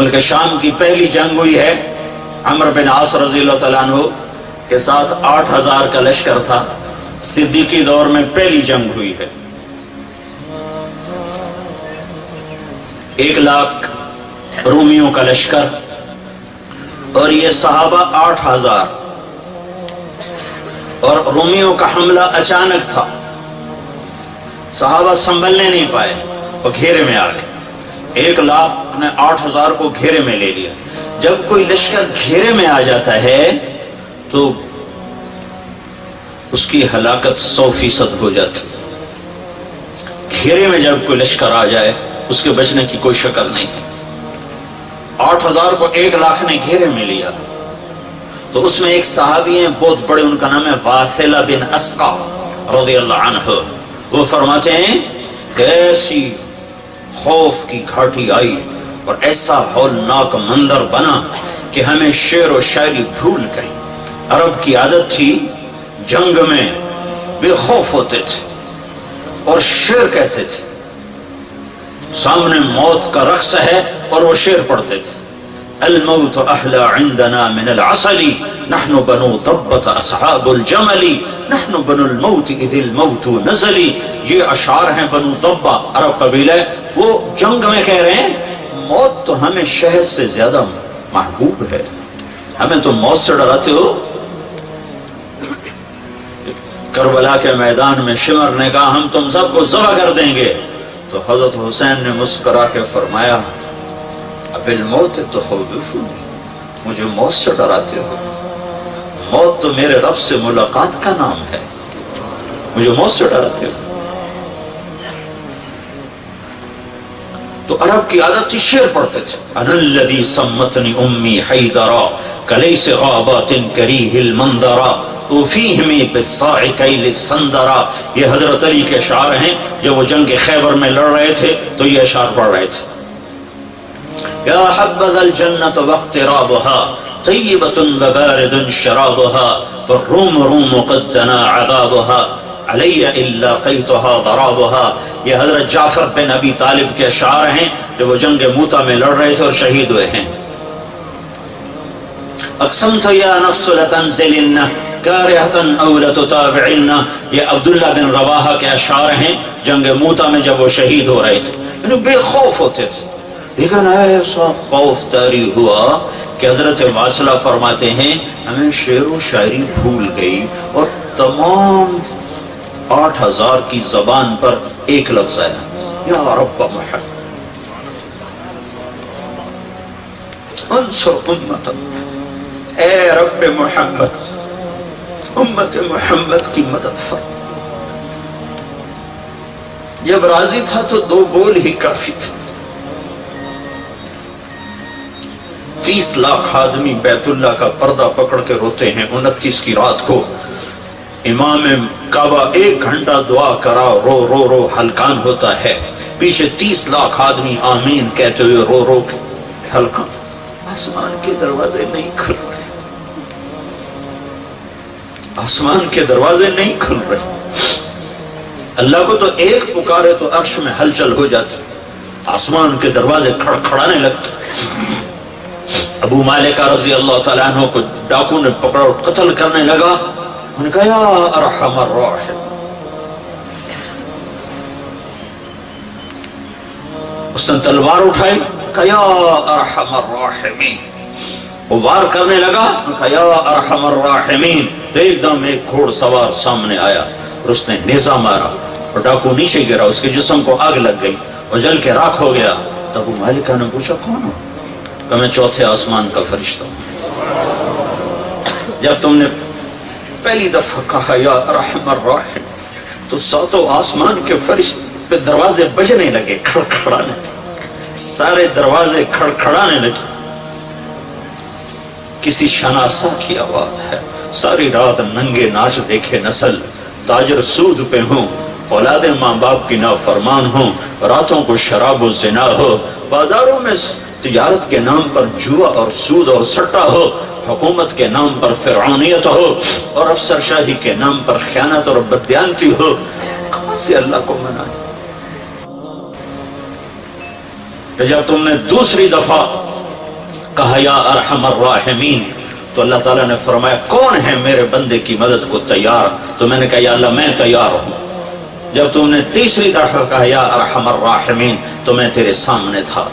ملک شام کی پہلی جنگ ہوئی ہے عمرو بن عاص رضی اللہ تعالیٰ عنہ کے ساتھ 8000 کا لشکر تھا. صدیقی دور میں پہلی جنگ ہوئی ہے. 1,00,000 رومیوں کا لشکر اور یہ صحابہ 8000. اور رومیوں کا حملہ اچانک تھا, صحابہ سنبھلنے نہیں پائے, وہ گھیرے میں آ گئے. 1,00,000 نے 8000 کو گھیرے میں لے لیا. جب کوئی لشکر گھیرے میں آ جاتا ہے تو اس کی ہلاکت 100% ہو جاتی. گھیرے میں جب کوئی لشکر آ جائے اس کے بچنے کی کوئی شکل نہیں ہے. 8000 کو 1,00,000 نے گھیرے میں لیا. تو اس میں ایک صحابی ہیں بہت بڑے, ان کا نام ہے واثلہ بن اسقع رضی اللہ عنہ. وہ فرماتے ہیں کہ ایسی خوف کی گھاٹی آئی اور ایسا ہولناک منظر بنا کہ ہمیں شعر و شاعری بھول گئی. عرب کی عادت تھی جنگ میں بے خوف ہوتے تھے اور شعر کہتے تھے. سامنے موت کا رقص ہے اور وہ شعر پڑھتے تھے. الموت احلى عندنا من العسل نحن بنو ضبة اصحاب الجمل نحن بنو الموت اذ الموت نزل. یہ اشعار ہیں بنو ضبہ, عرب قبیلہ. وہ جنگ میں کہہ رہے ہیں موت تو ہمیں شہد سے زیادہ محبوب ہے, ہمیں تو موت سے ڈراتے ہو. کربلا کے میدان میں شمر نے کہا ہم تم سب کو ذبح کر دیں گے. تو حضرت حسین نے مسکرا کے فرمایا اب الموت تخوفونی, مجھے موت سے ڈراتے ہو. موت تو میرے رب سے ملاقات کا نام ہے, مجھے موت سے ڈراتے ہو. تو عرب کی عادت تھی شعر پڑھتے تھے. انا الذی سمتنی امی حیدرا کلیس غابات کریہ المنظرا وفیہمی بالصاع کیل السندرا. یہ حضرت علی کے اشعار ہیں. جب وہ جنگ خیبر میں لڑ رہے تھے تو یہ اشعار پڑھ رہے تھے. یا حبذا الجنة واقترابها طیبة وبارد شرابها فالروم روم قد دنا عذابها علی الا قیتها ضرابها. یہ حضرت جعفر بن ابی طالب کے اشعار ہیں جو وہ جنگ موتا میں لڑ رہے تھے اور شہید ہوئے ہیں. اقسمت یا نفس لتنزلن کارہتا او لتتابعن. یہ عبداللہ بن رواحہ کے اشعار ہیں جنگ موتا میں جب وہ شہید ہو رہے تھے. یعنی بے خوف ہوتے تھے. لیکن ایسا خوف طاری ہوا کہ حضرت واصلہ فرماتے ہیں ہمیں شعر و شاعری بھول گئی اور تمام 8000 کی زبان پر ایک لفظ آیا, یا رب محمد انصر امت, اے رب محمد امت محمد کی مدد فرما. جب راضی تھا تو 2 بول ہی کافی تھے. 30 لاکھ آدمی بیت اللہ کا پردہ پکڑ کے روتے ہیں. 29 کی رات کو امام کعبہ 1 گھنٹہ دعا کرا, رو رو رو ہلکان ہوتا ہے. پیچھے 30 لاکھ آدمی آمین کہتے ہوئے رو رو کے ہلکان. آسمان کے دروازے نہیں کھل رہے, آسمان کے دروازے نہیں کھل رہے. اللہ کو تو ایک پکارے تو عرش میں ہلچل ہو جاتی, آسمان کے دروازے کھڑکھڑانے لگتے. ابو مالک رضی اللہ تعالیٰ عنہ کو ڈاکو نے پکڑا اور قتل کرنے لگا. انہوں نے کہا یا ارحم الراحم, اس نے تلوار اٹھائی, کہا یا ارحم الراحمین. وہ وار کرنے لگا, کہا یا ارحم الراحمین. تو ایک دم ایک گھوڑ سوار سامنے آیا اور اس نے نیزہ مارا اور ڈاکو نیچے گرا. اس کے جسم کو آگ لگ گئی اور جل کے راکھ ہو گیا. تو ابو مالکہ نے پوچھا کون ہو؟ کہ میں 4تھے آسمان کا فرشتہ ہوں. جب تم نے پہلی دفعہ کہا یا ارحم الراحم تو 7 آسمان کے فرشتے پہ دروازے بجنے لگے, کھڑکھڑانے, سارے دروازے کھڑکھڑانے لگے. کسی شناسا کی آواز ہے, ساری رات ننگے ناچ دیکھے نسل, تاجر سود پہ ہوں, اولاد ماں باپ کی نافرمان ہوں, راتوں کو شراب و زنا ہو, بازاروں میں تجارت کے نام پر جوا اور سود اور سٹا ہو, حکومت کے نام پر فرعونیت ہو اور افسر شاہی کے نام پر خیانت اور بددیانتی ہو. کہاں سے اللہ کو منائے؟ کہ جب تم نے دوسری دفعہ کہا یا ارحم الراحمین، تو اللہ تعالیٰ نے فرمایا کون ہے میرے بندے کی مدد کو تیار؟ تو میں نے کہا یا اللہ میں تیار ہوں۔ جب تم نے تیسری دفعہ کہا یا ارحم الراحمین تو میں تیرے سامنے تھا،